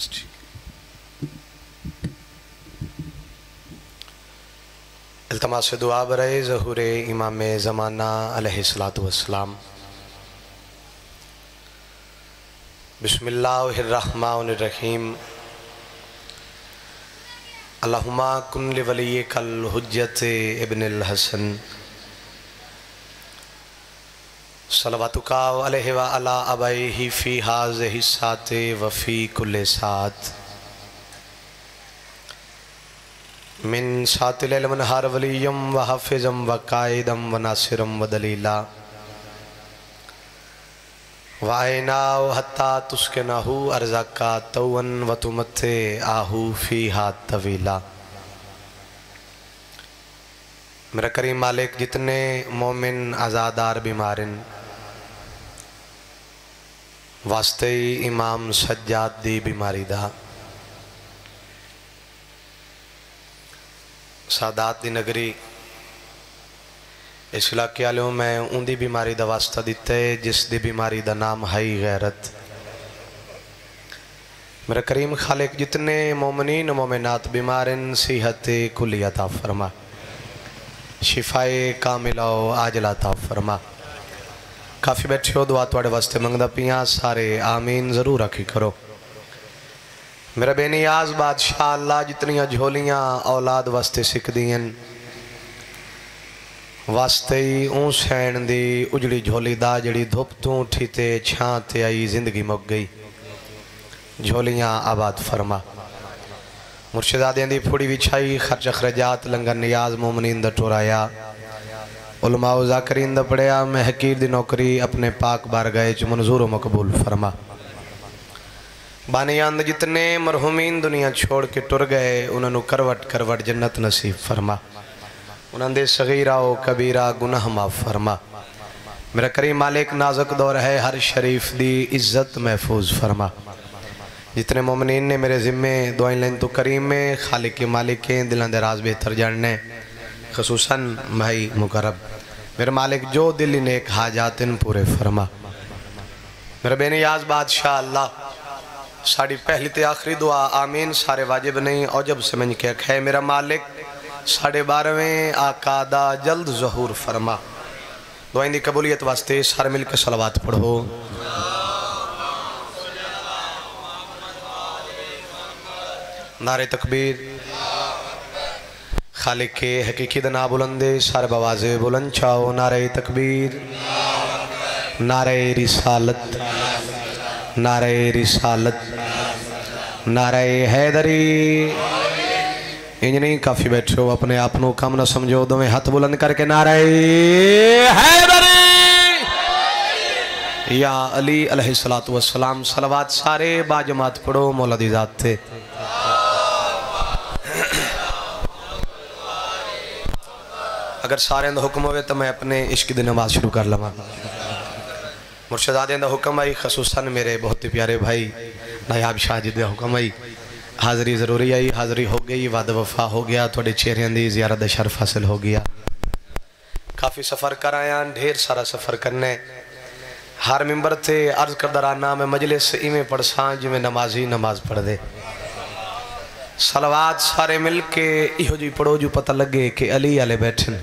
बस ठीक। इल्तमास दुआ बरए ज़हूर इमाम ज़माना अलैहिस्सलातु वस्सलाम। बिस्मिल्लाहिर्रहमानिर्रहीम। अल्लाहुम्मा कुन लिवलिय्यिकल हुज्जत इब्नुल हसन सलवातुका अलैहि व अला अबैहि फी हाज़िहि साते व फी कुल्लि सात मिन सातिल मनहार वलियम व हाफिज़म व कायदम व नासिरम व दलीला व आयनाउ हत्ता तुस्किनहु अर्ज़का तौअन व तुमत्ते आहू फीहा तवीला। मेरा करीम मालिक, जितने मोमिन आज़ादार बीमारिन वास्ते इमाम सज्जाद दी बीमारी दा, सादात दी नगरी इस इलाके वालों मैं उनकी बीमारी का वास्ता दिता है जिस दी बीमारी का नाम है गैरत। मेरा करीम खालिक, जितने मोमिनीन मोमिनात बीमारिन सेहत कुल्ली अता फरमा, शिफाए कामिला आजला अता फरमा। काफ़ी बैठे हो, दुआ तुहाडे वास्ते मंगदा पिया, सारे आमीन ज़रूर आखी करो। मेरा बेनियाज बादशाह अल्लाह, जितनियां झोलियां औलाद वास्ते सिकदियां वास्ते ही ऊँ सैन दी उजड़ी झोली दा जड़ी धुप तू उठी ते छां ते आई जिंदगी मुक गई, झोलियां आबाद फरमा। मुर्शिदादियां दी फुड़ी विछाई, खर्च अखरजात लंगर नियाज मोमनीन दा टोराया, उलमाओ ज़ाकरीन दा पढ़िया, मैं हकीर दी नौकरी अपने पाक बारगाह च मंजूर मकबूल फरमा। बानियान जितने मरहूमीन दुनिया छोड़ के टुर गए, उन्होंने करवट करवट जन्नत नसीब फरमा, उन्होंने सगीरा व कबीरा गुनाह माफ फरमा। मेरा करीम मालिक, नाजुक दौर है, हर शरीफ दी इज्जत महफूज फरमा। जितने मोमिनीन ने मेरे ज़िम्मे दुआएं लें तो करीम में खालिक के मालिक के दिलों दे राज बेहतर जानने, खसूसन भाई मुकरब। मेरे मालिक, जो दिल नेक हाजात इन पूरे फरमा। मेरा बेनियाज बादशाह अल्लाह, साड़ी पहली ते आखिरी दुआ आमीन सारे वाजिब नहीं औजब समझ के है। मेरा मालिक, 12.5वें आका दा जल्द ज़हूर फरमा। दुआएं दी कबूलियत वास्ते सारे मिल के सलवात पढ़ो। नारे तकबीर, खालिक के हकीकी दा ना बुलंदे सारे बवाज़े बुलंद चाओ। नारे तकबीर, नारे रिसालत, नारे रिसालत, नारे हैदरी। इंज नहीं, काफ़ी बैठे हो, अपने आप को कम ना समझो, दोवें हाथ बुलंद करके नारे हैदरी या अली अलैहिस्सलातु वस्सलाम सलवात सारे बाजमात पढ़ो मौला दी ज़ात थे। अगर सारे का हुक्म हो तो मैं अपने इश्क की नमाज शुरू कर लवा। मुर्शिदादियां का हुक्म आई, खसूसन मेरे बहुत ही प्यारे भाई नायाब शाह जी का हुक्म आई, हाज़री ज़रूरी आई, हाज़री हो गई, वाद वफा हो गया, थोड़े चेहरियां की ज़ियारत दा शर्फ हासिल हो गया। काफ़ी सफ़र कर आया, ढेर सारा सफ़र करने, हर मिंबर से अर्ज करदा रहना, मैं मजलिस इवें पढ़सा जिमें नमाजी नमाज पढ़ दे। सलवात सारे मिल के इहो जी पढ़ो जो पता लगे कि अली आले बैठन।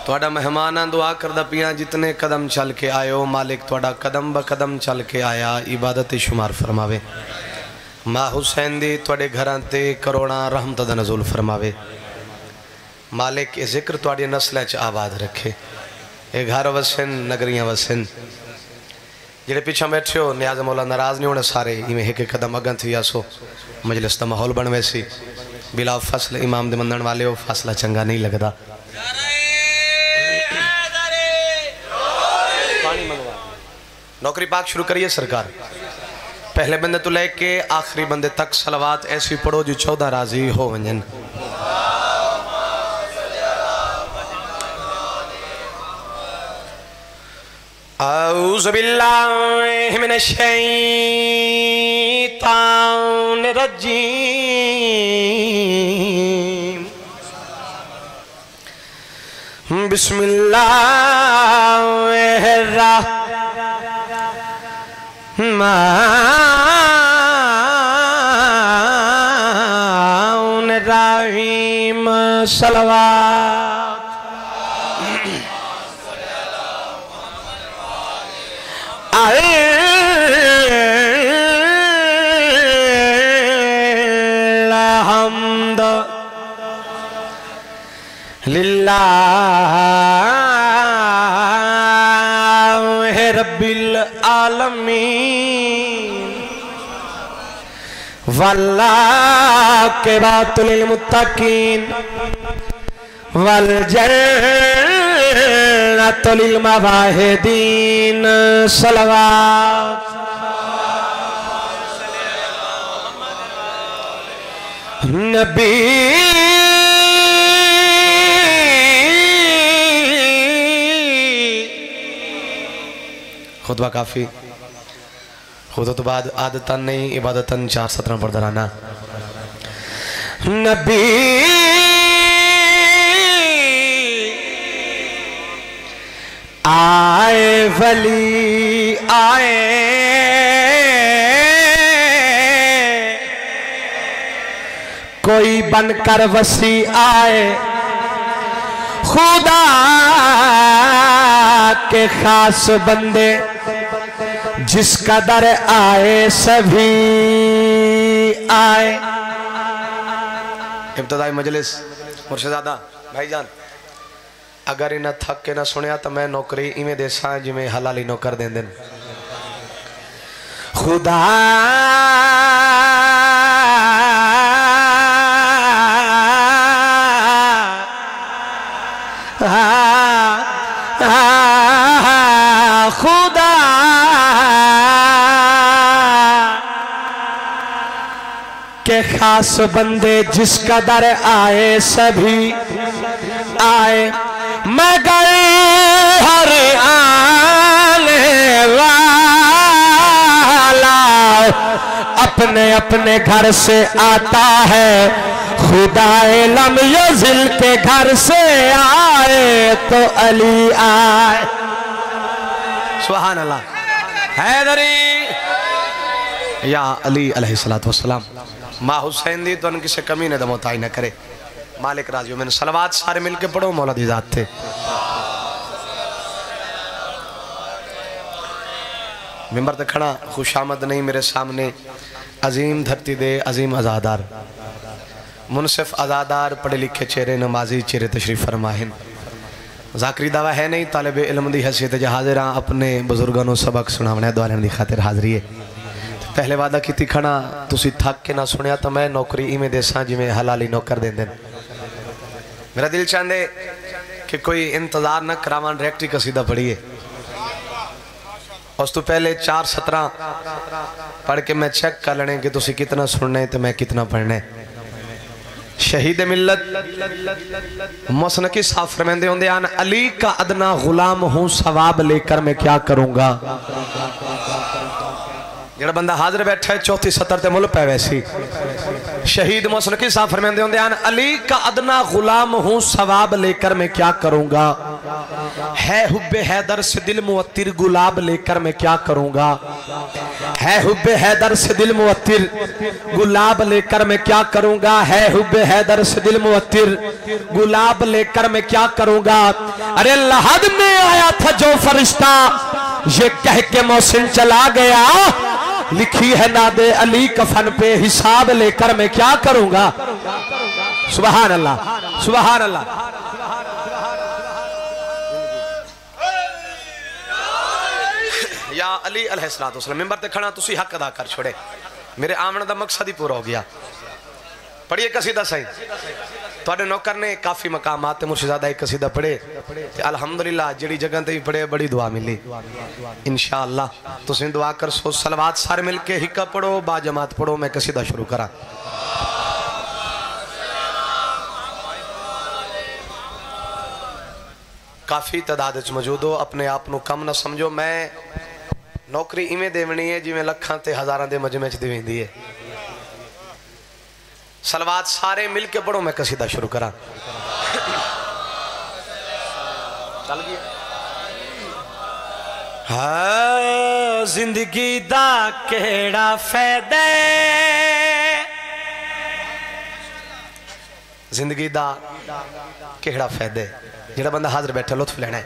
तुहाडा मेहमान दुआ करदा पिया, जितने कदम चल के आयो मालिक तुहाडा कदम ब कदम चल के आया इबादत शुमार फरमावे। मां हुसैन दी तुहाडे घरां ते करोड़ां रहमत दा नज़ूल फरमावे। मालिक ये जिक्र तुहाडी नस्लें च आबाद रखे, ये घर वसन नगरियां वसन। जेड़े पीछे बैठे हो न्याज मौला नाराज नहीं होने, सारे इवें एक एक कदम अगन थी आसो, मजलिस का माहौल बन वैसी। बिला फसल इमाम दे मंदन वाले हो, फासला चंगा नहीं लगता। नौकरी पाक शुरू करिए सरकार, पहले बंदे तो लेके आखिरी बंदे तक सलवात ऐसी पढ़ो जो 14 राजी हो वंजन। औज़ु बिल्लाहि मिनश शैतानिर रजीम। बिस्मिल्लाहिर्रहमानिर्रहीम सलवात अलहम्द लिल्लाहि रब्बिल आलमीन वल्लाकिबातुल मुत्तकीन वल जन्नतु लिल मुवाहिदीन सलवात नबी खुतबा काफी खुद तो बाद आदतन नहीं इबादतन 4 सत्रह पढ़ दराना नबी आए वली आए कोई बनकर वसी आए खुदा के खास बंदे जिसका दर आए सभी आए। इब्तदाई मजलिस मुर्शिदादा भाईजान अगर इन्हें थक के ना सुनिया तो मैं नौकरी इवें देसा जिमें हलाली नौकर दें दिन खुदा खुदा के खास बंदे जिसका दर आए सभी आए मैं गए हर आने वाला अपने अपने घर से आता है खुदाए लम यज़िल के घर से आए तो अली आए। सुभान अल्लाह हैदरी या अली अलैहिस्सलातु वस्सलाम माँ हुसैन दी तो किसी कमी ने दमोताई न करे मालिक राजियों मैंने सलवात सारे मिलके पढ़ो मौला दी जात थे। मिंबर तक खड़ा खुशामद नहीं मेरे सामने अजीम धरती दे अजीम आज़ादार मुनसिफ आज़ादार पढ़े लिखे चेहरे नमाजी चेहरे तशरीफ फरमाहिन ज़ाकरी दावा है नहीं तालिब इल्म दी हैसियत हाजिर अपने बुजुर्गों सबक सुनावने दुआने की खातिर हाजिरी है। पहले वादा की खड़ा तुसी थक के ना सुनिया तो मैं नौकरी इवें देसा जिमें हलाली नौकर दें दिन मेरा दिल चाहते कि कोई इंतजार न करावा डायरेक्ट ही कसीदा पढ़िए उस तो पहले 4 17 पढ़ के मैं चेक कर लेने कि तुसी कितना सुनना है तो मैं कितना पढ़ना है। शहीद मिल्लत मसनकी साफ फरमाते होंगे आन अली का अदना गुलाम हूँ सवाब लेकर मैं क्या करूँगा। जड़ा बंदा हाजिर बैठा है 34 70 ते मुल पै वैसी शहीद मसनकी साहब फरमाते होंगे आन अली का अदना गुलाम हूँ सवाब लेकर मैं क्या करूँगा। है हुब्बे हैदर से दिल मुअत्तिर गुलाब लेकर मैं क्या करूँगा। है हुब्बे हैदर से दिल मुअत्तिर गुलाब लेकर मैं क्या करूँगा। है हुब्बे हैदर से दिल मुअत्तिर गुलाब लेकर मैं क्या करूँगा। अरे लहद में आया था जो फरिश्ता ये कह के मोहसिन चला गया लिखी है नादे अली कफन पे हिसाब लेकर मैं क्या करूँगा। सुभान अल्लाह सुभान अल्लाह। या अली अलैहिस्सलातु वस्सलाम मिंबर ते खड़ा तुसी हक अदा कर छोड़े मेरे आमने का मकसद ही पूरा हो गया। पढ़िए कसीदा सही थोड़े नौकर ने काफ़ी मकामात मुर्शिदादा एक कसीदा पढ़े अल्हम्दुलिल्लाह जड़ी जगह ते भी पढ़े बड़ी दुआ मिली इंशाअल्लाह। तुसीं दुआ कर सो सलवात सारे मिल के हिक्का पढ़ो बा जमात पढ़ो मैं कसीदा शुरू करा। काफ़ी तादाद मौजूद हो अपने आप को कम ना समझो। मैं नौकरी इवें देवनी है जिवें लखां ते हज़ारां दे मजमे च दी वेंदी है। सलवात सारे मिल के पढ़ो मैं कसीदा शुरू करा। चल गया। हाँ जिंदगी दा केड़ा फायदा, जिंदगी दा केड़ा फायदा, जेड़ा बंदा हाजिर बैठा लुत्फ लेना है।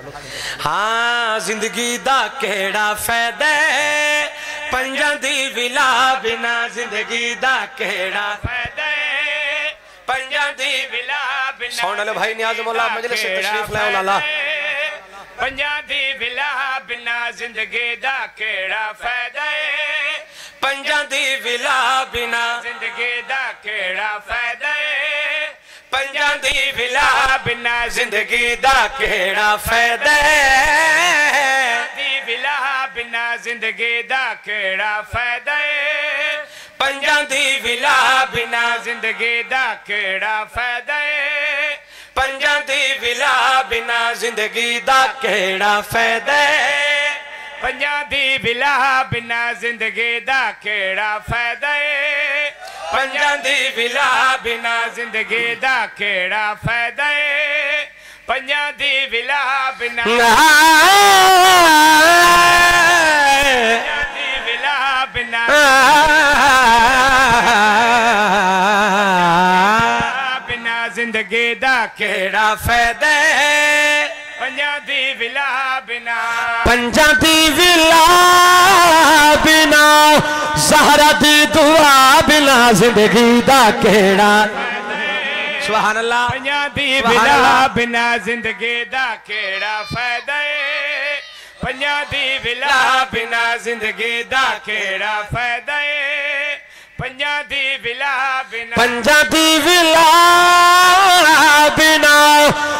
हाँ जिंदगी दा केड़ा फायदा, पंजां दी विला बिना जिंदगी दा केड़ा फायदा, पंजां दी विला बिना। सुन ले भाई नियाज़ मौला मजलिस से तशरीफ लाओ लाला। पंजां दी विला बिना जिंदगी दा केड़ा फायदा, पंजां दी विला बिना जिंदगी दा केड़ा फायदा, पंजां दी विला बिना जिंदगी दा केड़ा फायदा, दी विला बिना जिंदगी दा केड़ा फायदा, पंजां दी विला बिना जिंदगी दा केड़ा फायदा, पंजां दी विला बिना जिंदगी दा केड़ा फायदा, पंजां दी विला बिना जिंदगी दा केड़ा फायदा, पंजां दी विला बिना जिंदगी दा केड़ा फायदा, पंजां दी विला बिना बिना बिना जिंदगी दा केड़ा फायदा, पंजां दी विला बिना, पंजां दी विला बिना, ज़हरा दी दुआ बिना जिंदगी दा केड़ा, सुभान अल्लाह। पंजां दी विला बिना जिंदगी दा केड़ा फायदा, पंजां दी विला बिना जिंदगी दा केड़ा फायदा, पंजां दी विला बिना, पंजां दी विला बिना,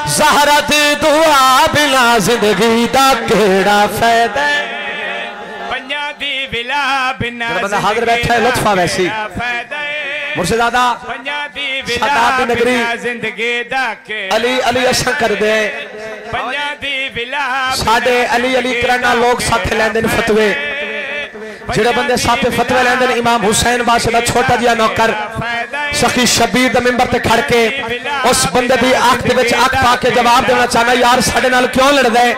ज़हरा दी दुआ बिना जिंदगी दा केड़ा फायदा, पंजां दी विला बिना। बंदा हाजिर बैठा है लुत्फा वैसी मुर्शिदादा पंजां दी विला बिना जिंदगी दा केड़ा, अली अली असा कर दे, पंजां दी विला साडे अली अली करना लोग साथ लेंदे फतवे, जेड़े बंदे साथ फतवे लेंदे इमाम हुसैन बादशाह दा छोटा जिहा नौकर सखी शबीर दे मिंबर ते खड़ के उस बंदे दी आंख दे विच आंख पा के जवाब देना चाहना, यार साडे नाल क्यों लड़दा है,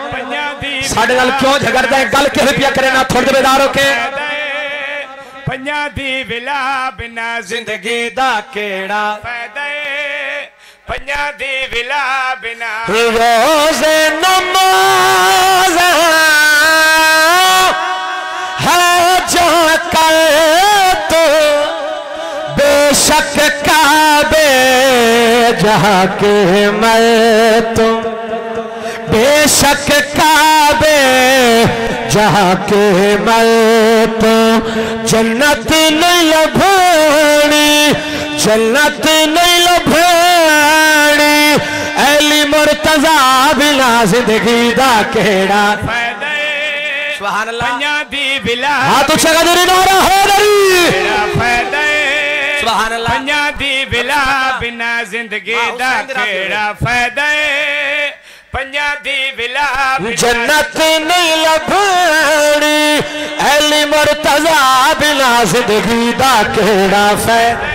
साडे नाल क्यों झगड़दा है, गल किह पिया करे ना थोड़े बेदार होके। पंजां दी विला बिना जिंदगी दा केड़ा फायदा, पंजां दी विला बिना, रोज़े नमाज़ है जो कर तो, बेशक काबे जहाँ के मैं तो, बेशक काबे जहाँ के मैं तो, जन्नत नहीं लभणी, जन्नत नहीं लभणी, अली मुर्तज़ा बिना जिंदगी दा केड़ा फायदा, सुभान अल्लाह। पंजां दी विला हाथ उठा के जोरे नारा हैदरी फायदा, सुभान अल्लाह। पंजां दी विला बिना जिंदगी दा केड़ा फायदा, पंजां दी विला जन्नत नहीं लभणी, अली मुर्तज़ा बिना जिंदगी दा केड़ा फायदा,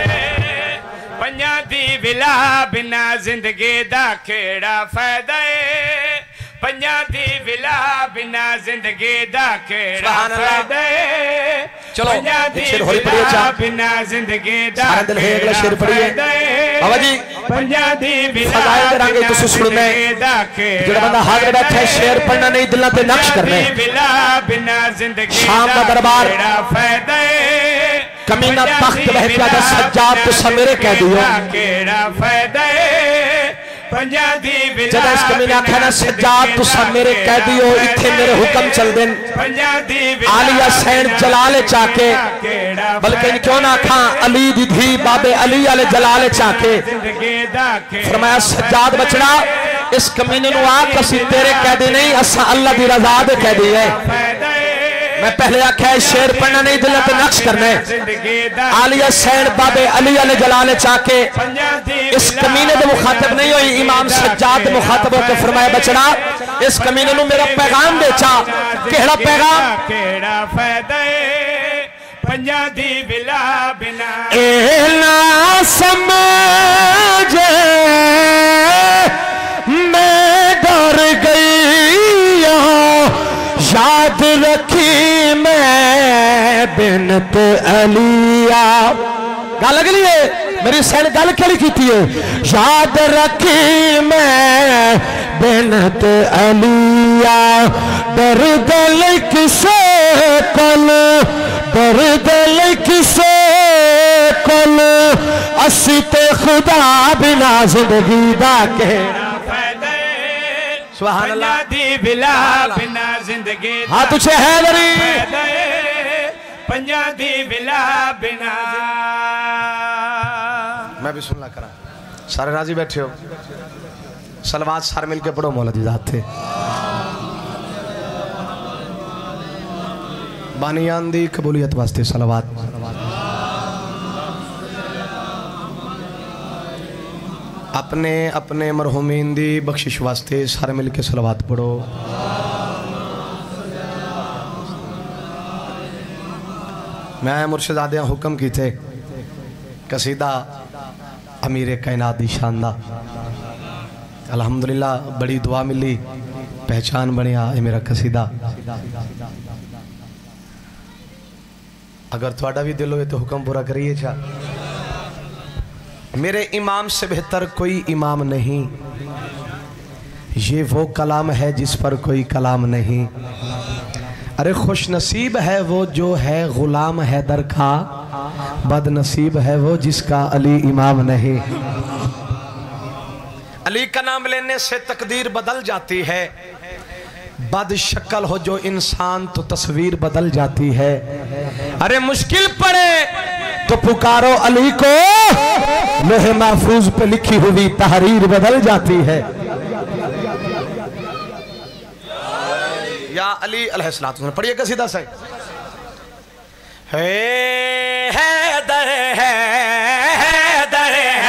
पंजां दी विला बिना जिंदगी दा केड़ा फायदा, पंजां दी विला बिना जिंदगी दा केड़ा फायदा, चलो शेर होरी पढ़िए चा बिना जिंदगी दा सारा दिल है अगला शेर पढ़िए बाबा जी। पंजां दी विला करांगे तुसी सुनना है, जेड़ा बंदा हाजिर बैठा है शेर पढ़ना नहीं दिलों पे नक्श करने, विला बिना जिंदगी शाम का दरबार फायदा, कमीना तख्त बह प्या दा सज्जाद तो समेरे कह दियो केड़ा फायदा, पंजां दी विला जब इस कमीने आखा ना सज्जाद तू मेरे कह दियो इत्थे मेरे हुक्म चल देन, पंजां दी आलिया सैन जलाले चाके, बल्कि क्यों ना आखा अली दी धी बाबे अली वाले जलाले चाके, फरमाया सज्जाद बचड़ा इस कमीने नु आख असी तेरे कह दे नहीं असा अल्लाह दी रज़ा दे कह दी है। मैं पहले आख्या शेर पढ़ना नहीं दिल पे नक्श करने, आलिया सैन बाबे अली वाले जलाले चाके इस कमीने दे मुखातब नहीं हुई, इमाम सज्जाद मुखातब होकर फरमाया बचड़ा इस कमीने नु मेरा पैगाम बेचा, केड़ा पैगाम केड़ा फायदा पंजां दी विला बिना ए ना समझ मैं डर गई याद रखी मैं बिनत अलिया। गल अगली है मेरी सैन गल केड़ी कीती है। याद रखी मैं बिनत अलिया दर्द किसे कल दर्द किसे कल असी ते खुदा बिना जिंदगी दा कहना सुभान अल्लाह दी बिला बिना जिंदगी हाँ तुझे है बरी पंजा दी बिला बिना। मैं भी सुनना करा सारे राजी बैठे हो सलवात सारे मिलके पढ़ो मौला दी जात थे बानियान दी कबूलियत वास्ते सलवात। अपने अपने मरहूमीन दी बख्शिश वास्ते सारे मिलके सलवात पढ़ो। मैं मुर्शिदादे हुक्म की थे कसीदा अमीर कायनात दी शानदा अल्हम्दुलिल्लाह बड़ी दुआ मिली पहचान बनिया ये मेरा कसीदा। अगर थोड़ा भी दिल हो तो हुक्म पूरा करिए। छा मेरे इमाम से बेहतर कोई इमाम नहीं ये वो कलाम है जिस पर कोई कलाम नहीं। अरे खुश नसीब है वो जो है गुलाम हैदर का बदनसीब है वो जिसका अली इमाम नहीं। अली का नाम लेने से तकदीर बदल जाती है बद शक्ल हो जो इंसान तो तस्वीर बदल जाती है। अरे मुश्किल पड़े तो पुकारो अली को लोहे महफूज पे लिखी हुई तहरीर बदल जाती है। या अली अलैहिस्सलाम पढ़िए कसीदा से। हैदर है हैदर है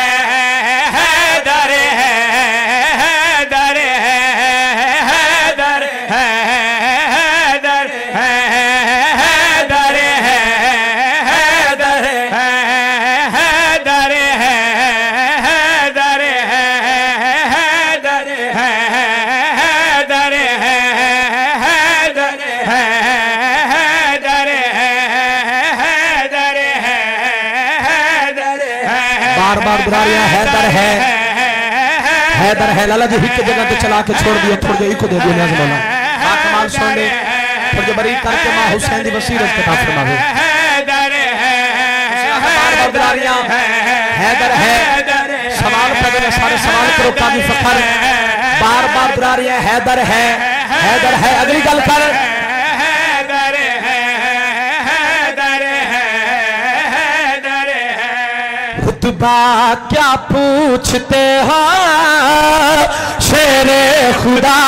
हैदर है हैदर है हैदर है हैदर है हैदर है हैदर है हैदर है हैदर है हैदर है हैदर है बार बार बुरारियां हैदर है लाला जी हिक जगह पे चला के छोड़ दिया थोड़ी देर को दे दिया नियाज़ मौला कमाल सुन ले थोड़ी बरी करके मां हुसैन दी बसीरत कता फरमावे। हैदर है बार बार बुरारियां हैदर है सवाल पहले सारे सवाल करो काजी फखर बार बार बुरारियां हैदर है अगली गल कर क्या पूछते हो शेरे खुदा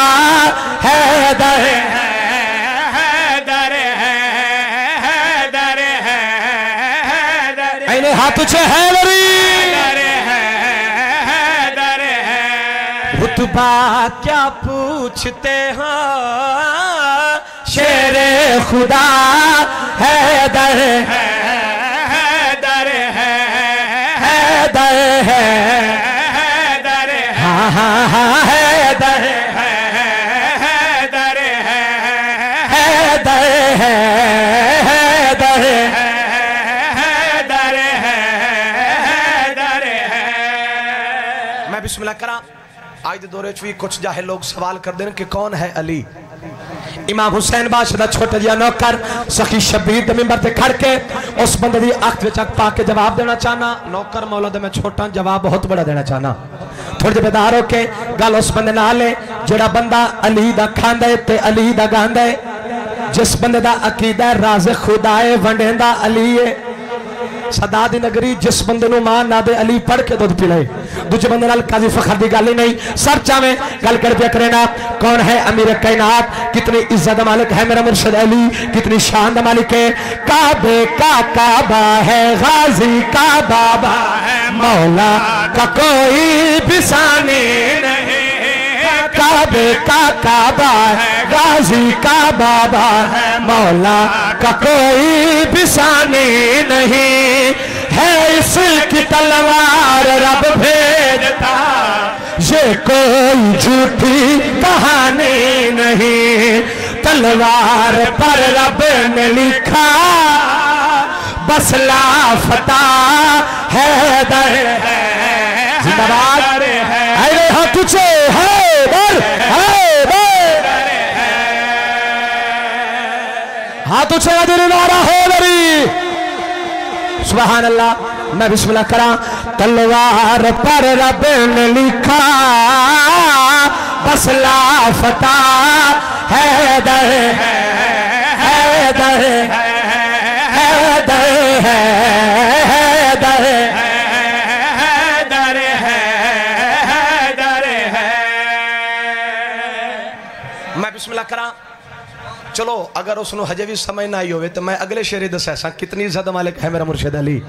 हैदर हैदर हैदर हैदर मैंने हाथ उछे हैदरी हैदर रुतबा क्या पूछते हो शेरे खुदा हैदर हैदर हैदर है हाँ हाँ हाँ हैदर हैदर हैदर है हैदर हैदर हैदर है। मैं बिस्मिल्लाह करा आज दे दौरे च भी कुछ जाहिल लोग सवाल कर देन कि कौन है अली। इमाम हुसैन बादशाह दा छोटा जिहा नौकर सखी शबीर दे मिंबर ते खड़ के उस बंदे दी अख विच अख पा के जवाब देना चाहना। नौकर मौला दे मैं छोटा जवाब बहुत बड़ा देना चाहना। थोड़े जे बेदार होके गल उस बंदे नाल है जेड़ा बंदा अली दा खांदा है ते अली दा गांदा है। जिस बंदे दा अकीदा है राज़ खुदा है वंडेंदा अली है। सदा दी नगरी जिस बंदे नूं मां ना दे अली पढ़ के दुध पिलाए दूजे बंदे नाल काजी फखर दी गल ही नहीं। सर चावे गल कर पिया करे ना कौन है अमीर कायनात कितनी इज्जत मालिक है मेरा मुर्शिद अली कितनी शान दा मालिक है। काबे का काबा है गाजी का बाबा है मौला का कोई बिसानी नहीं। काबे का काबा है गाजी का बाबा है मौला का कोई बिसानी नहीं है। इसकी तलवार रब भेजता ये कोई झूठी कहानी नहीं। तलवार पर रब ने लिखा बस लापता है दर जिंदाबाद अरे हाँ तुझे है दर हाँ तुझे दिल नारा हो दरी सुभान अल्लाह। मैं बिस्मिल्लाह करा तलवार पर रब ने लिखा बस लापता है दर मैं बिस्मिल्लाह करा। चलो अगर उसनु हजे भी समझ ना आई हो तो मैं अगले शेर दसा कितनी इज्जत मालिक है मेरा मुर्शिद अली।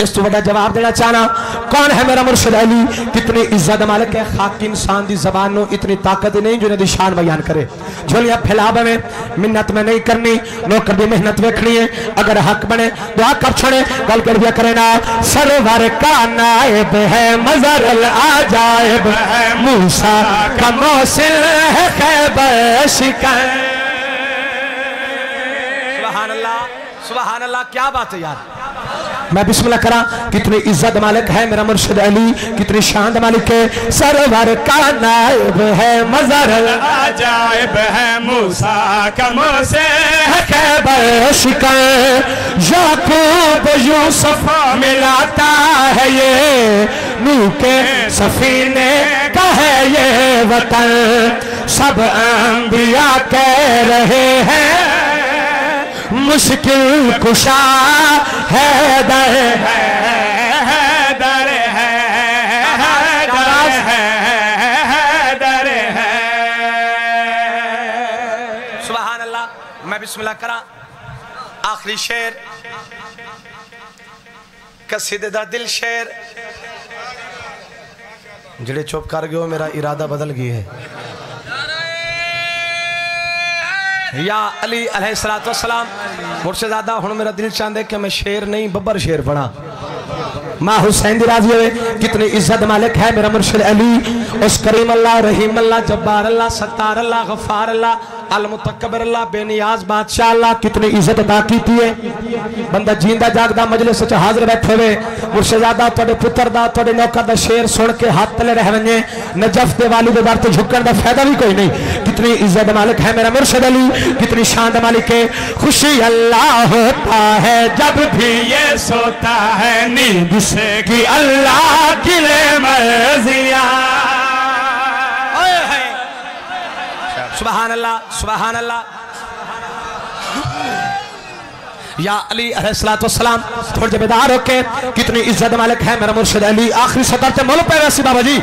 इस तो बड़ा जवाब देना चाहना कौन है मेरा मुर्शिद अली, कितनी इज्जत मालिक है। खाकी इंसान की जबान नो इतनी ताकत नहीं जो इन्हें शान बयान करे। झोलियां फैलावे में मिन्नत में नहीं करनी, नौकर की मेहनत वेखनी है। अगर हक बने दुआ कर छोड़े गल कर दिया करे ना। सरवर का नायब है मजर अजायब है मूसा का मौसिल है खैबर शिकन। सुभान अल्लाह सुभान अल्लाह, क्या बात है यार। मैं बिस्मिल्लाह करा कितनी इज्जत मालिक है मेरा मुर्शिद अली, कितनी शान मालिक है। सरवर का नायब है मजर अजायब है मूसा का मौसे खैबर शिकन। याकूब यूसुफ मिलाता है ये नूह के सफीने का है ये वतन। सब अंबिया कह रहे हैं मुश्किल कुशा है दर सुभान अल्लाह। मैं बिस्मिल्लाह करा आखिरी शेर कसीदे दा दिल शेर जिहड़े चुप कर गए मेरा इरादा बदल गई है। या अली अलैहिस्सलातु वस्सलाम मुर्शिदादा हुण मेरा दिल चाहता है कि मैं शेर नहीं बब्बर शेर पढ़ा। माँ हुसैन दी राजी हुए कितनी इज्जत मालिक है मेरा मुर्शिद अली। उस करीम अल्लाह रहीम अल्लाह जब्बार अल्लाह सत्तार अल्लाह गफ्फार अल्लाह अल मुतकब्बिर अल्लाह बेनियाज बादशाह अल्लाह कितनी इज्जत अदा की है। बंदा जींदा जागदा मजलिस च हाजिर बैठे हुए मुर्शिदादा तुहाडे पुत्र दा तुहाडे नौकर दा शेर सुन के हाथ तले रह वने नजफ दे वाली दे दर ते झुकण दा फायदा भी कोई नहीं। कितनी इज्जत मालिक है मेरा मुर्शिद अली, कितनी शान मालिक है। खुशी अल्लाह होता है जब भी ये सोता है नींद से कि अल्लाह की मर्जियां। सुभान अल्लाह सुभान अल्लाह। या अली अलैहिस्सलाम थोड़े जबेदार होके कितनी इज्जत मालिक है मेरा मुर्शिद अली। आखिरी सतर से मोल पे वैसी बाबा जी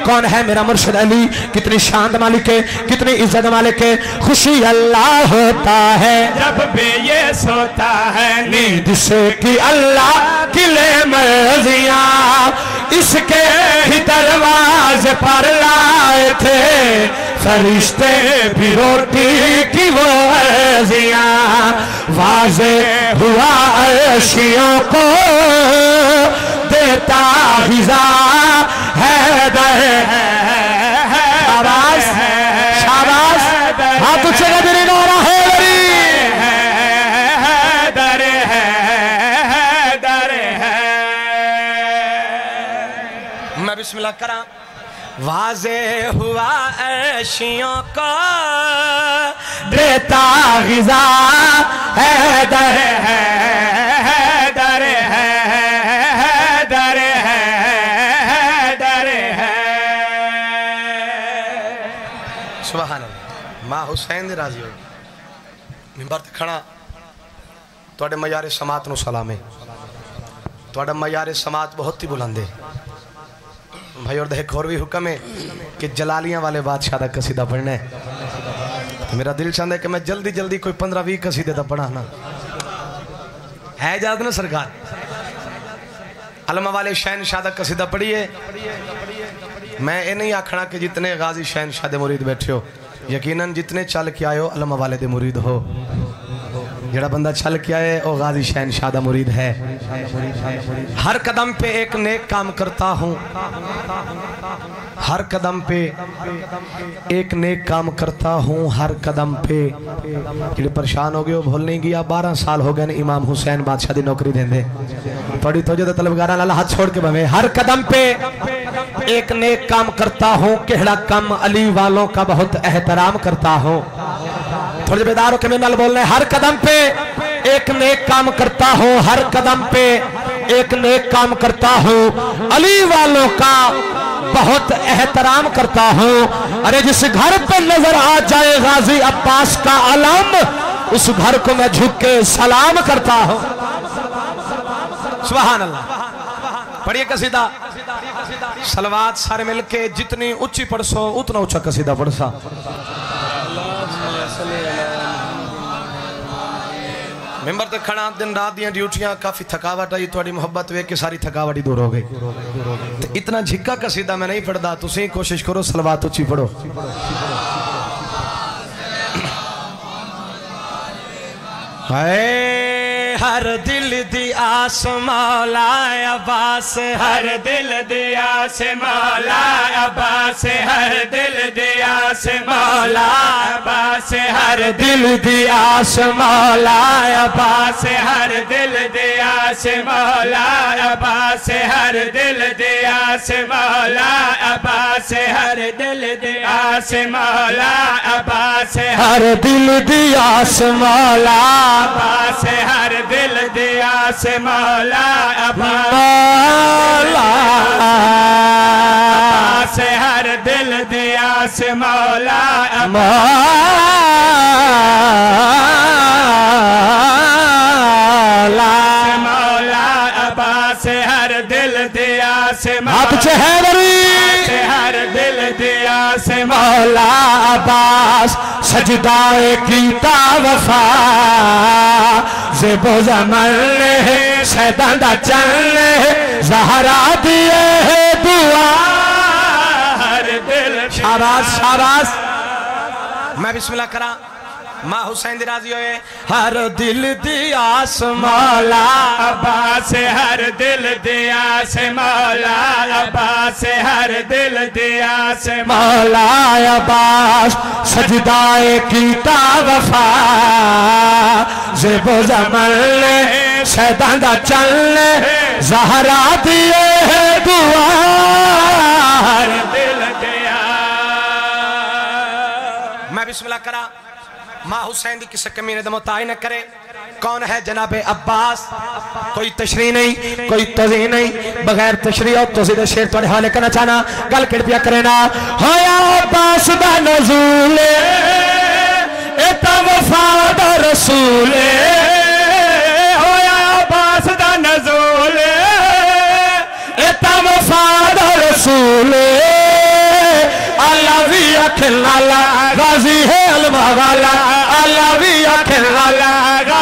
कौन है मेरा मुर्शिद अली, कितनी शान मालिक है, कितनी इज्जत मालिक है। खुशी अल्लाह होता है जब भी ये सोता है नींद से कि अल्लाह की मर्जियां। इसके ही दरवाजे पर लाए थे फरिश्ते भी रोटी की वो अर्जियां। वाज़े हुआ अर्शियों को देता हिज़ा है दर। शाबाश शाबाश, हाँ तुझे नजर आ रहा है मैं बिस्मिल्लाह करा। वाज़े हुआ अर्शियों को देता ग़िज़ा है दर सुभान अल्लाह। माँ हुसैन दी राजी हो मिंबर ते खड़ा तुहाडे मयारे समात नूं सलाम है। तुहाडा मयारे समात बहुत ही बुलंद है भाई। और एक और भी हुक्म है कि जलालियां वाले बादशाह का कसीदा पढ़ना है। तो मेरा दिल चाहता है कि मैं जल्दी जल्दी कोई 15-20 कसीदे का पढ़ा ना है इजाजत ना सरकार। अलमा वाले शहनशाह का कसीदा पढ़िए। मैं ये नहीं आखना कि जितने गाजी शहनशाह दे मुरीद बैठे हो, यकीनन जितने चल के आए हो अलमा वाले दे मुरीद हो। जड़ा बंदा चल के आए वो गाजी शहनशाह दा मुरीद है। हर कदम पे एक नेक काम करता हूँ, हर कदम पे एक नेक काम करता हूँ, हर कदम पे। ਜਿਹੜੇ परेशान हो गए भूल नहीं गया 12 साल हो गए इमाम हुसैन बादशाह दी नौकरी देंदे थोड़ी तो जो तलबगारा लाला हाथ छोड़ के बवे। हर कदम पे एक नेक काम करता हूँ, केहड़ा कम अली वालों का बहुत एहतराम करता हूँ। थोड़े बेदारों के नाल बोलने हर कदम पे एक नेक काम करता हूँ, हर कदम पे एक नेक काम करता हूँ, अली वालों का बहुत एहतराम करता हूँ। अरे जिस घर पे नजर आ जाए गाजी अब्बास का अलम, उस घर को मैं झुक के सलाम करता हूँ। सुभान अल्लाह। पढ़िए कसीदा सलवात सारे मिलके जितनी ऊंची पढ़सो उतना ऊंचा कसीदा पढ़सा। मेंबर तो खड़ा दिन रात दी ड्यूटियां काफी थकावट आई, थोड़ी मोहब्बत वे के सारी थकावट ही दूर हो गई। तो इतना झिक्का कसीदा मैं नहीं पढ़ता, तुसी कोशिश करो सलवात ऊंची पढ़ो। हर दिल दी आस मौला अब्बास, हर दिल दी आस मौला अब्बास, हर दिल दी आस मौला अब्बास, हर दिल दी आस मौला अब्बास, हर दिल दी आस मौला अब्बास, हर दिल दी आस मौला अब्बास, हर दिल दी आस मौला अब्बास, हर दिल दी आस मौला अब्बास, हर दिल दिया से मौला अब्बास, हर दिल दिया से मौला मौला अब्बास, हर दिल दिया से हर दिल दिया से मौला अब्बास, सजदाए कीता वफा ज़ेबो ज़मन सैदांदा चल ज़हरा दिए दुआ हर दिल। शाबाश शाबाश। मैं बिस्मिल्लाह करा माँ हुसैन दी राजी होए। हर दिल दी आस मौला अब्बास, हर दिल दी आस मौला अब्बास, हर दिल दी आस मौला अब्बास, सजदाए कीता वफा ज़ेबो ज़मन सैदांदा चल ज़हरा दिए दुआ हर दिल दिया। मैं बिस्मिल्लाह करा माँ हुसैन की किसी कमी ने मुतायन न करे। कौन है जनाबे अब्बास? कोई तशरी नहीं, कोई तज़ीह नहीं, बगैर तशरी और तज़ीह दे शेर तुहाडे हवाले करना चाहना। गल किरपिया करे ना होया अब्बास दा नज़ूल ए ता वफा दा रसूल, होया अब्बास दा नज़ूल ए ता वफा दा रसूल, अल्लाह भी अखिल वाला गाजी है अलमा वाला, अल्लाह भी अखिल वाला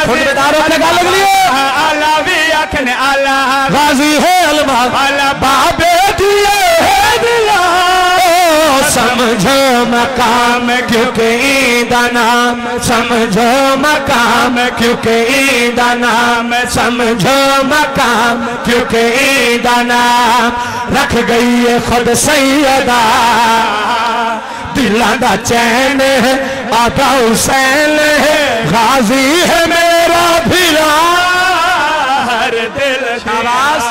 खुददारों ने गाल लियो, अल्लाह भी अखिल अल्लाह गाजी है अलमा वाला, बाबे दिए है दिया समझो मकाम क्योंकि ईदा नाम, समझो मकाम क्योंकि ईदा नाम, समझो मकाम क्योंकि ईदा नाम, रख गई है खुद सैयदा दिलां दा चैन है, आका हुसैन है गाजी है मेरा भिरा हर दिल। शाबाश।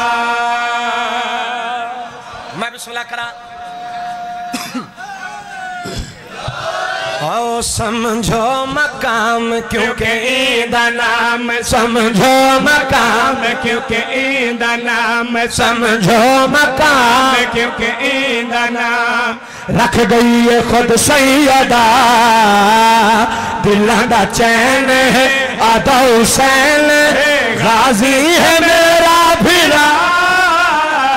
मैं बिस्मिल्लाह करा आओ समझो मकाम क्योंकि ईदा नाम, समझो मकाम क्योंकि ईदा नाम, समझो मकाम क्योंकि ईदा नाम, रख गई है खुद सैयदा दिलां दा चैन है, आका हुसैन है गाजी है मेरा भिरा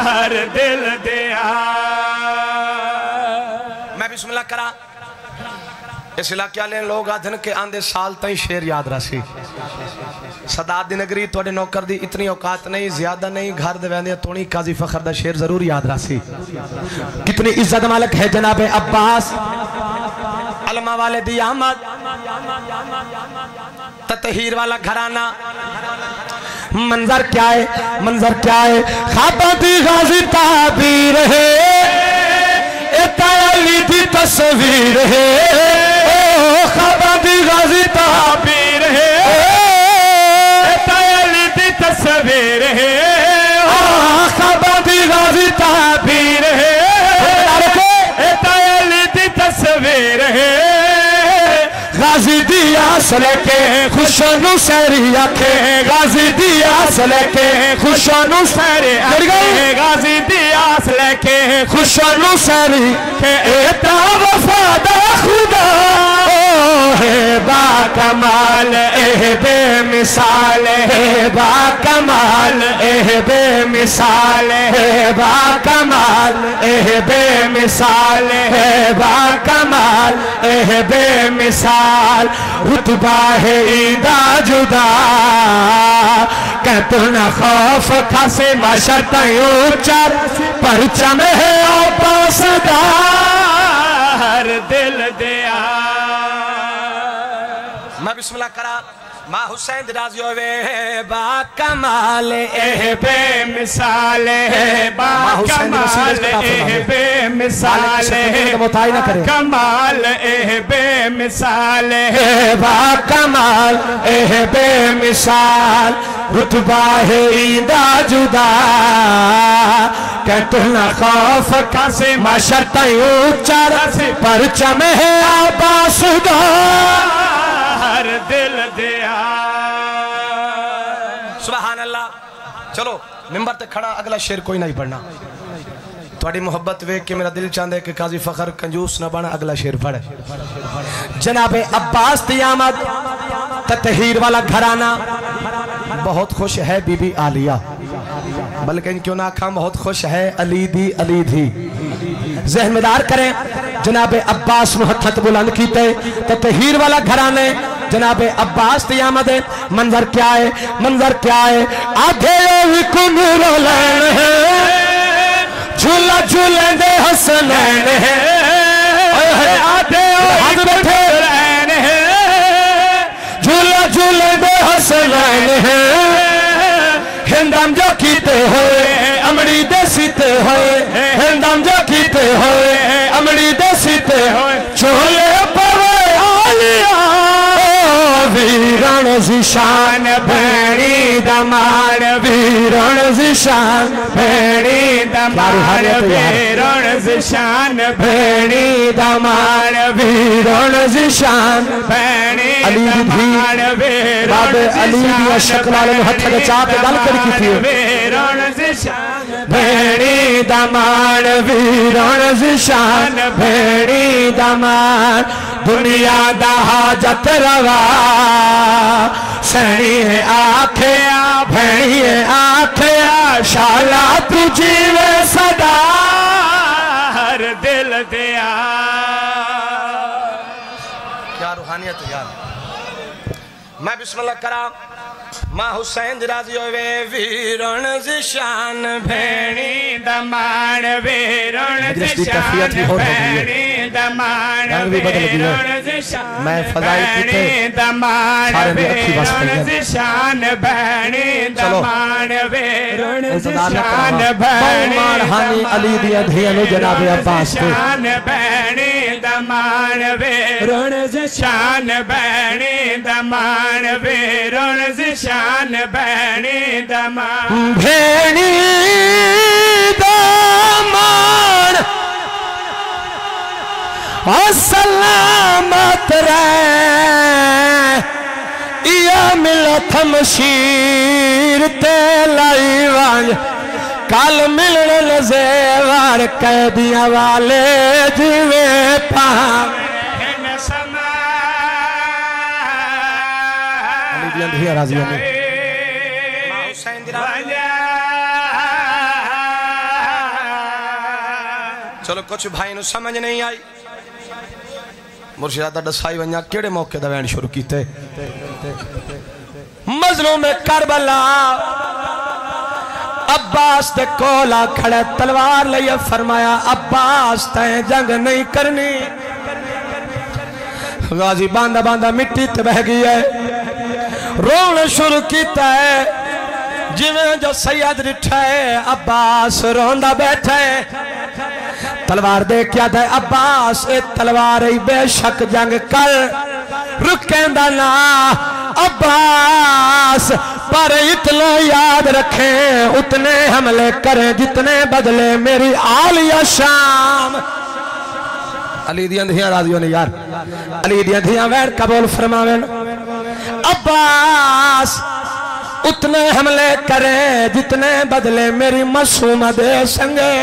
हर दिल दिया। मैं बिस्मिल्लाह करा इस इलाके वाले लोग आधन के आंदे साल तई शेर याद रसी। सदात दी नगरी थोड़े नौकर दी इतनी औकात नहीं, ज्यादा नहीं, घर दे वेंदे तोणी काजी फखर दा शेर जरूर याद रसी। कितनी इज्जत मालिक है जनाबे अब्बास। अल फातिमा वाले दी आमद, ततहीर वाला घराना। मंजर क्या है, मंजर क्या है? ख्वाबाती गाजी ताबीर है, अली दी तस्वीर है। ओ ख्वाबाती गाजी ताबीर है, अली दी तस्वीर है। ख्वाबाती गाजी ताबीर है, अली दी तस्वीर है। गाजी दी आसल के खुशनु सैरी आखे, गाजी दी आसल के खुशनु सैरी आखे, गाजी दी आसल के खुशनु सैरी एता वफादा खुदा है बाकमाल एह बेमिसाल है, बाकमाल एह बेमिसाल है, बाकमाल एह बेमिसाल है, बाकमाल एह बेमिसाल। रुतबा है ईदा जुदा कहते न खौफ खासे मशत ऊंचा, परचम है पासदा हर दिल दिया। मैं बिस्मिल्लाह करा। माँ हुसैन राजी होवे बाकमाल एह बेमिसाल है, बाकमाल एह बेमिसाल है, कमाल एह बेमिसाल है, बाकमाल एह बेमिसाल। रुतबा है ईदा जुदा कहते न खौफ खासे मशत ऊंचा, परचम है आबासुदा हर दिल दिया। सुभान अल्लाह। चलो मिंबर ते खड़ा, अगला शेर कोई नहीं पढ़ना। थोड़ी मोहब्बत वेख के मेरा दिल चाहता है कि काजी फखर कंजूस न बना। अगला शेर पढ़। जनाबे अब्बास दी आमद, ततहीर वाला घराना। बहुत खुश है बीबी आलिया, बल्कि क्यों ना खाम बहुत खुश है अली दी, अली दी। ज़हनदार करें जनाबे अब्बास मुहत्तत बुलंद कीते, ततहीर वाला घराने जनाबे अब्बास दी आमद। मंजर क्या है, मंजर क्या है? आधे कुमरो लैन है, झूला झूले दे हसनैन है, आधे लैन है, झूला झूले दे हसनैन है। हिंदम जो कीते होए अमड़ी दे सीते होए, हिंदम जो कीते होए अमड़ी दे सीते होए। चोले पवे आलिया वीरण जिशान भैणी दमान, वीरण जिशान भैणी दमान, वीरण जिशान भैणी दमान, वीरण जिशान भैणी दमान, वीरण अली दी शक्ल वाले हथ दे चाप गल करी की वीरण जिशान भैणी दमान, वीरण जिशान भैणी दमान। दुनिया दा हाजत रवा सैनी है आखिया, भैणी है आखिया, शाला तू जीवे सदा हर दिल दिया। क्या रूहानियत यार। मैं बिस्मिल्लाह करा। माँ हुसैन राजी होवे वीरण जिशान भैणी दमान, वीरण जिशान भैणी दमान, वीरण जिशान मैं फजाई भैणी दमान, वीरण जिशान भैणी दमान, वीरण जिशान भैणी हानी अली दी अधीन जनाब अब्बास के भैणी दमान, वीरण जिशान भैणी दमान, वीरण जिशान भैणी दमान, भैणी दमान सलामत रहे। या मिलत मशीर ते लाई वांज, कल मिलने जेवर कैदियां वाले जिवे पावे। चलो कुछ भाई नु समझ नहीं आई। मुर्शिदा दसाई वंजा केड़े मौके दा वैन शुरू कीते। मजलूम करबला अब्बास दे कोला खड़े तलवार लिए फरमाया अब्बास तैं जंग नहीं करनी। गाजी बांधा बांधा मिट्टी ते बह गई है, रोना शुरू किया है जिवें जो सैयद रिठा है अब्बास रोंदा बैठा है। तलवार दे क्या था अब्बास ए तलवार ही बेशक जंग कर रुकेंदा ना अब्बास, पर इतना याद रखें उतने हमले करें जितने बदले मेरी आलिया शाम। अली दियां धियां राजियों ने यार, अली दियां धियां वैर कबूल फरमावें। अब्बास उतने हमले करें जितने बदले मेरी मासूमा दे संगे।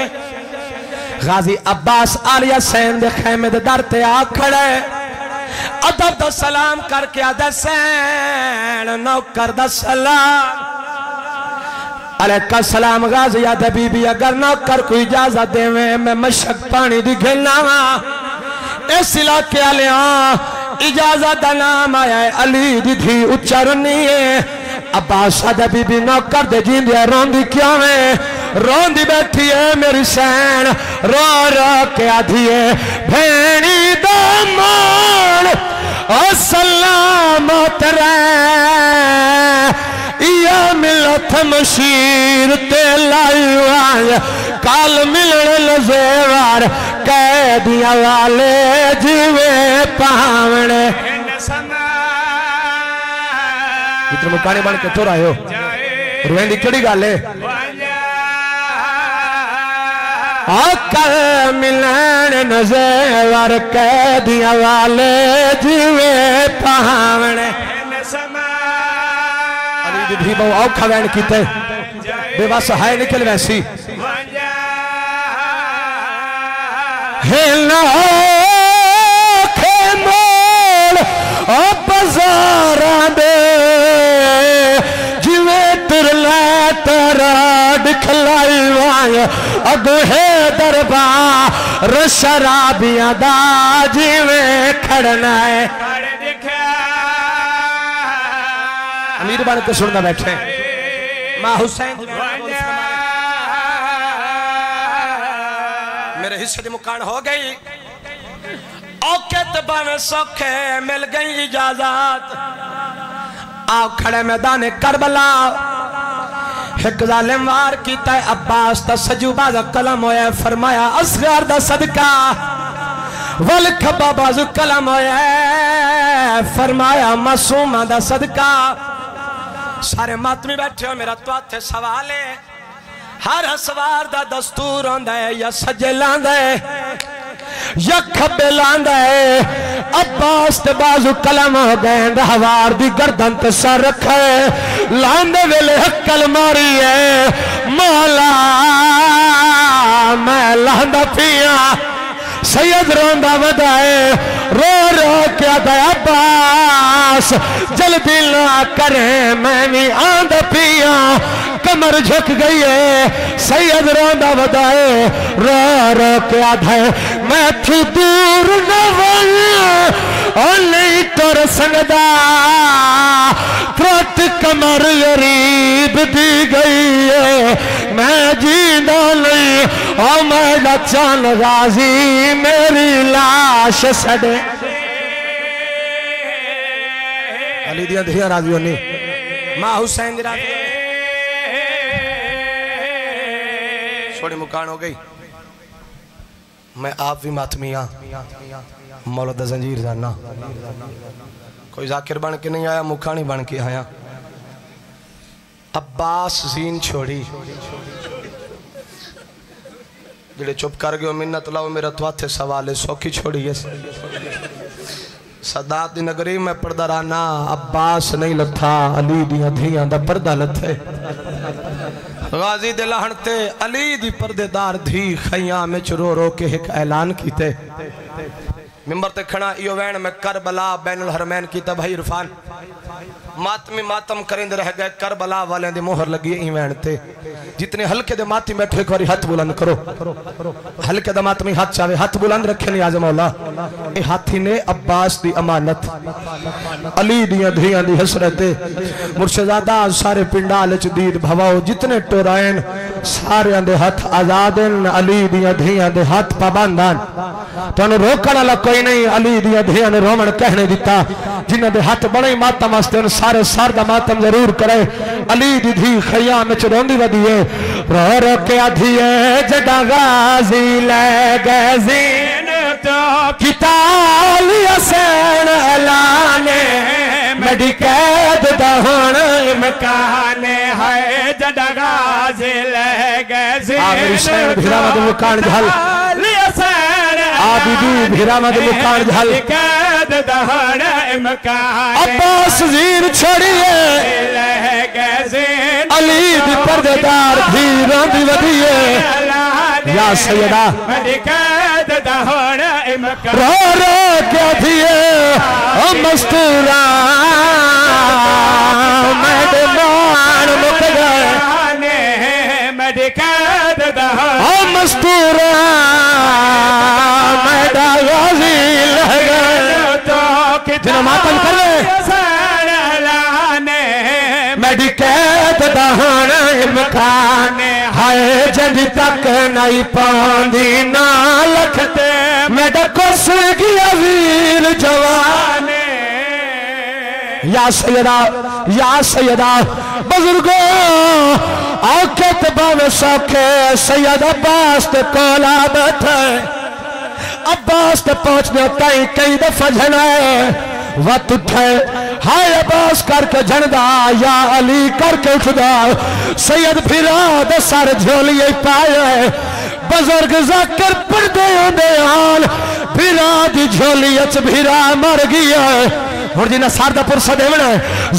गाजी अब्बास आलिया सैन दे खैमे दे दर ते आ खड़े, अदब दा सलाम करके आदा सैन नौकर दा सलाम अलैका सलाम। गाजी आदा बीबी अगर नौकर को इजाजत देवे मैं मशक पानी दी घेना वा। इस इलाके आलिया इजाजत दा नाम आया है अली दी धी उच्चारनी है। अब्बास आदा बीबी नौकर दे जींदे रोंदी क्यों है, रोंदी बैठी है मेरी सैन रो रो के आधी है भेणी दामन सलामत या मिलत मशीर ते लाइवार काल मिलने लजेवार कैदिया वाले जीवे पावने। इतना मुकाने बन के तो रहे हो रोएंदी केड़ी गल है। कल मिलन नज़र कैदिया वाले जीवे पावने। अली दी धी बहु औखा वैन कीते बेबस है निकल वैसी हिलना खे मोल बाजारा दे जिवे तिरला तेरा दिखलाई वाया अगो है दरबार शराबियां दा जिवे खड़ना है। अमीर बन के सुनना बैठे मां हुसैन मेरे हिस्से की मुकान हो गई। औकत बन सौखे मिल गई इजाजत आओ खड़े मैदान करबला। एक जालिम वार कीता अब्बास दा सजूबा दा कलम होया फरमाया असगर दा सदका वल खब्बा बाजू कलम होया फरमाया मासूमा दा सदका। सारे मातमी बैठे हो मेरा तो हाथे सवाल है हर सवार दा दस्तूर होंदा है या सज्जे लांदा है या खब्बे लांदा है। अब्बास ते बाजू कलम हो गए हवार दी गर्दन ते सर रखे लांदे वेले हक्कल मारी है मौला मैं लांदा पिया। सैयद रोंदा वदाए रो रो क्या दया अब्बास जल्दी ना करे मैं भी आंदा पिया। कमर झुक गई है सैयद रोंदा वदाए रो रो क्या दया मैं थी दूर न नहीं तुर संगदा त्रुट कमर गरीब दी गई है मैं जींदा नहीं ओ मैं चान गाजी मेरी लाश सड़े। अली दियां धियां राजी होनी मां हुसैन दी राजी छोड़ी मुकान हो गई। मैं आप भी मातमी हाँ मौला दा जंजीर जाना कोई जाकिर बन के नहीं आया मुखानी बन के आया। अब्बास जीन छोड़ी जेड़े चुप कर गए मिन्नत लाओ मेरा तो हाथे सवाल है सौखी छोड़ी है। सदात दी नगरी में पर्दा राना अब्बास नहीं लथा अली दियां धियां दा पर्दा लथे। गाजी दे लहण ते अली दी पर्देदार धी खैयाम में रो रो के एक ऐलान कीते मिंबर ते खड़ा इयो वैन में करबला बैनुल हरमैन कीता भाई इरफान मातमी मातम करेंदे रह गए करबला वाले दी मोहर लगी ई वैन ते जितने हल्के दे माती बैठे एक बारी हाथ बुलंद करो हल्के दा मातमी हाथ चावे हाथ बुलंद रखे नहीं आज मौला ए हाथी ने अब्बास दी अमानत अली दियां धियां दी हसरत मुर्शिदादा सारे पिंडाल च दीद भवाओ जितने टोरायन सारे दे हाथ आजाद अली दियां धियां दे हाथ पाबंदान तनु रोकण वाला कोई नहीं नहीं अली दिया धिया ने रोमन कहने दिता जिन्हों के हाथ बड़े मातम वास्ते उन सारे सर का मातम जरूर करे अली दी धी खैया में चरोंदी वधी है रो रो के आधी है जड़ा गाजी ले गए जीन तो किताल हसैन ऐलाने मेरी कैद दहन इमकाने है जड़ा गाजी ले गए जीन भिरामद मुकान झल आबिदी भिरामद मुकान झल कैद दहन इमकान अब्बास जीन छोड़िए ले गए जीन अली दी पर्देदार भी रोंदी वधी है या सैयदा मेरी कैद दहन इमकान रो रो के दिए ओ मस्तूरा मेरे मान मुक गए मेरी कैद दहन ओ मस्तूरा मेरा गाजी लह गए तो कितना मातम कर ले मेरी कैद दहन इमकान हाय जंज तक नहीं पांदी ना लखते मेरा कुछ गया वीर जवान या सैयदा बुजुर्गो औकत बावे सौखे सैयद अब्बास ते कोला बैठे अब्बास ते पहुंचने ताई कई दफा झना वत उठे हाय अब्बास करके झंडा या अली करके उठदा सैयद फिरा दे सर झोलिए पाए बुजुर्ग जाकर पर्दे होंदे हाल फिरा दी झोली अच फिरा मर गया हुण जिन्हें सारदा पुरसा देवना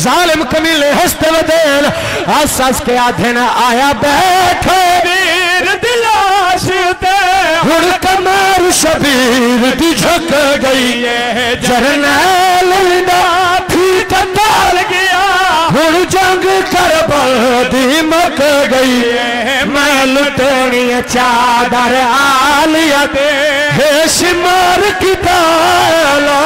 जालिम कमीले हंसते वदेन हस हस के आधे न आया बैठे वीर दिलाश ते हुण कमर शबीर दी झुक गई जरनैल दा ठीक ताल गया हुण जंग करबल दी मक गई मैं लुटनी चादर आलिया दे हे शिमर की ताला